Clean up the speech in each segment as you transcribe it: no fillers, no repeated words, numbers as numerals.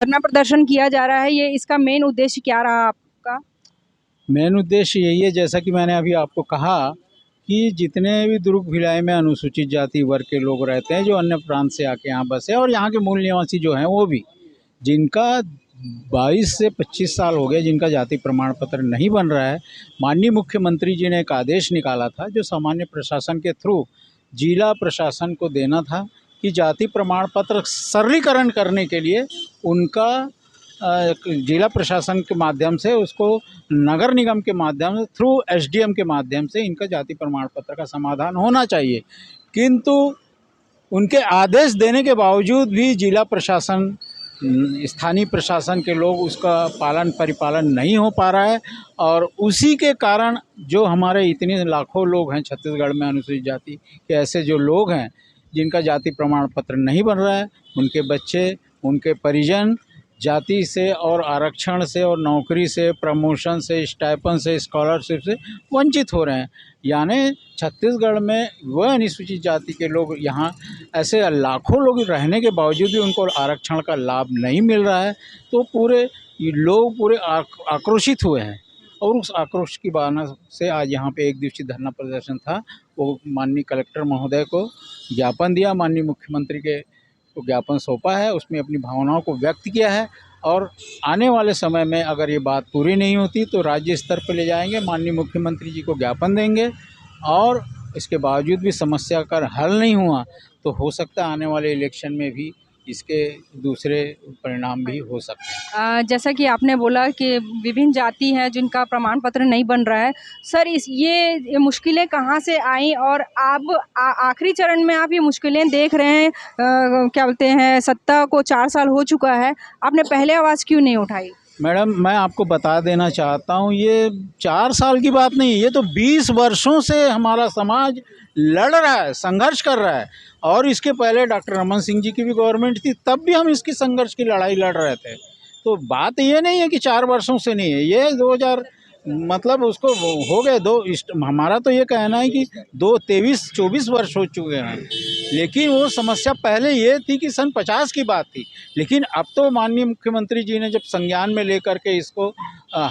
धरना प्रदर्शन किया जा रहा है, ये इसका मेन उद्देश्य क्या रहा आपका? मेन उद्देश्य यही है, जैसा कि मैंने अभी आपको कहा, कि जितने भी दुर्ग भिलाई में अनुसूचित जाति वर्ग के लोग रहते हैं, जो अन्य प्रांत से आके यहाँ बसे, और यहाँ के मूल निवासी जो हैं वो भी, जिनका 22 से 25 साल हो गए, जिनका जाति प्रमाण पत्र नहीं बन रहा है, माननीय मुख्यमंत्री जी ने एक आदेश निकाला था जो सामान्य प्रशासन के थ्रू जिला प्रशासन को देना था, कि जाति प्रमाण पत्र सरलीकरण करने के लिए उनका जिला प्रशासन के माध्यम से, उसको नगर निगम के माध्यम से, थ्रू एसडीएम के माध्यम से इनका जाति प्रमाण पत्र का समाधान होना चाहिए। किंतु उनके आदेश देने के बावजूद भी जिला प्रशासन, स्थानीय प्रशासन के लोग उसका परिपालन नहीं हो पा रहा है, और उसी के कारण जो हमारे इतने लाखों लोग हैं छत्तीसगढ़ में अनुसूचित जाति के, ऐसे जो लोग हैं जिनका जाति प्रमाण पत्र नहीं बन रहा है, उनके बच्चे, उनके परिजन जाति से और आरक्षण से और नौकरी से, प्रमोशन से, स्टाइपेंड से, स्कॉलरशिप से वंचित हो रहे हैं। यानी छत्तीसगढ़ में वह अनुसूचित जाति के लोग, यहाँ ऐसे लाखों लोग रहने के बावजूद भी उनको आरक्षण का लाभ नहीं मिल रहा है, तो पूरे लोग पूरे आक्रोशित हुए हैं। और उस आक्रोश की भावना से आज यहाँ पे एक दिवसीय धरना प्रदर्शन था। वो माननीय कलेक्टर महोदय को ज्ञापन दिया, माननीय मुख्यमंत्री के को ज्ञापन सौंपा है, उसमें अपनी भावनाओं को व्यक्त किया है, और आने वाले समय में अगर ये बात पूरी नहीं होती तो राज्य स्तर पर ले जाएंगे, माननीय मुख्यमंत्री जी को ज्ञापन देंगे, और इसके बावजूद भी समस्या का हल नहीं हुआ तो हो सकता है आने वाले इलेक्शन में भी इसके दूसरे परिणाम भी हो सकते हैं। जैसा कि आपने बोला कि विभिन्न जाति हैं जिनका प्रमाण पत्र नहीं बन रहा है, सर ये मुश्किलें कहाँ से आई, और अब आखिरी चरण में आप ये मुश्किलें देख रहे हैं, क्या बोलते हैं, सत्ता को 4 साल हो चुका है, आपने पहले आवाज़ क्यों नहीं उठाई? मैडम, मैं आपको बता देना चाहता हूँ, ये 4 साल की बात नहीं है, ये तो 20 वर्षों से हमारा समाज लड़ रहा है, संघर्ष कर रहा है। और इसके पहले डॉक्टर रमन सिंह जी की भी गवर्नमेंट थी, तब भी हम इसकी संघर्ष की लड़ाई लड़ रहे थे। तो बात ये नहीं है कि 4 वर्षों से नहीं है, ये 2000 मतलब उसको हो गए हमारा तो ये कहना है कि 24 वर्ष हो चुके हैं। लेकिन वो समस्या पहले ये थी कि सन 50 की बात थी, लेकिन अब तो माननीय मुख्यमंत्री जी ने जब संज्ञान में लेकर के इसको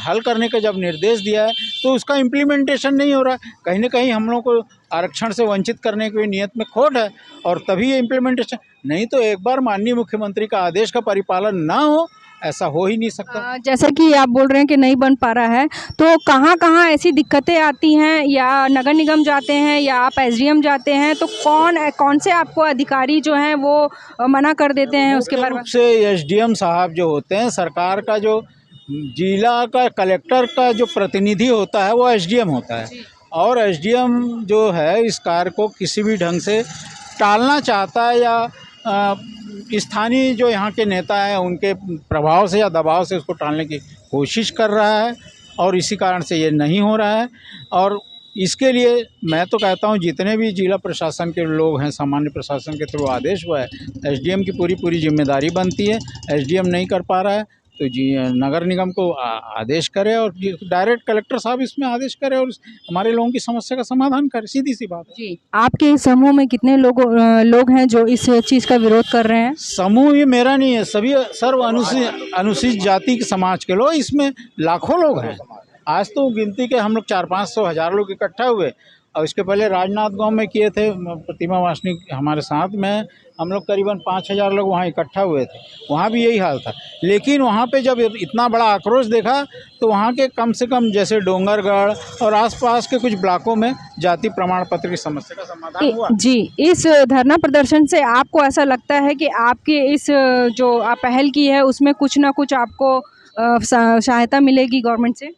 हल करने का जब निर्देश दिया है, तो उसका इम्प्लीमेंटेशन नहीं हो रहा है। कहीं ना कहीं हम लोग को आरक्षण से वंचित करने की नियत में खोट है, और तभी ये इम्प्लीमेंटेशन नहीं, तो एक बार माननीय मुख्यमंत्री का आदेश का परिपालन ना हो, ऐसा हो ही नहीं सकता। जैसा कि आप बोल रहे हैं कि नहीं बन पा रहा है, तो कहाँ कहाँ ऐसी दिक्कतें आती हैं, या नगर निगम जाते हैं या आप एसडीएम जाते हैं, तो कौन से आपको अधिकारी जो हैं वो मना कर देते हैं उसके बारे में? से एसडीएम साहब जो होते हैं, सरकार का जो जिला का कलेक्टर का जो प्रतिनिधि होता है वो एसडीएम होता है, और एसडीएम जो है इस कार्य को किसी भी ढंग से टालना चाहता है, या स्थानीय जो यहाँ के नेता हैं उनके प्रभाव से या दबाव से उसको टालने की कोशिश कर रहा है, और इसी कारण से ये नहीं हो रहा है। और इसके लिए मैं तो कहता हूँ जितने भी जिला प्रशासन के लोग हैं, सामान्य प्रशासन के थ्रू आदेश हुआ है, एसडीएम की पूरी जिम्मेदारी बनती है। एसडीएम नहीं कर पा रहा है तो जी नगर निगम को आदेश करे, और डायरेक्ट कलेक्टर साहब इसमें आदेश करे, और हमारे लोगों की समस्या का समाधान करे, सीधी सी बात है। जी, आपके समूह में कितने लोग हैं जो इस चीज़ का विरोध कर रहे हैं? समूह ये मेरा नहीं है, सभी सर्व अनुसूचित जाति के समाज के लोग, इसमें लाखों लोग हैं। आज तो गिनती के हम लोग 400-500 हज़ार लोग इकट्ठा हुए, और इसके पहले राजनाथ गांव में किए थे, प्रतिमा वासनिक हमारे साथ में, हम लोग करीबन 5000 लोग वहाँ इकट्ठा हुए थे, वहाँ भी यही हाल था। लेकिन वहाँ पे जब इतना बड़ा आक्रोश देखा तो वहाँ के कम से कम जैसे डोंगरगढ़ और आसपास के कुछ ब्लॉकों में जाति प्रमाण पत्र की समस्या का समाधान हुआ। जी, इस धरना प्रदर्शन से आपको ऐसा लगता है कि आपके इस जो आप पहल की है उसमें कुछ ना कुछ आपको सहायता मिलेगी गवर्नमेंट से?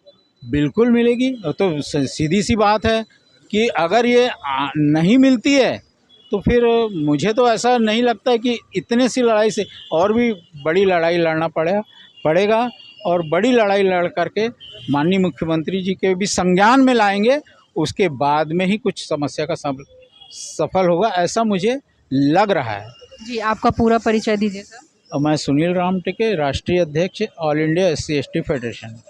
बिल्कुल मिलेगी, तो सीधी सी बात है कि अगर ये नहीं मिलती है तो फिर मुझे तो ऐसा नहीं लगता है कि इतने सी लड़ाई से और भी बड़ी लड़ाई लड़ना पड़ेगा, और बड़ी लड़ाई लड़ करके माननीय मुख्यमंत्री जी के भी संज्ञान में लाएंगे, उसके बाद में ही कुछ समस्या का सफल होगा, ऐसा मुझे लग रहा है। जी, आपका पूरा परिचय दीजिए सर। मैं सुनील राम टिके, राष्ट्रीय अध्यक्ष all India SC ST federation.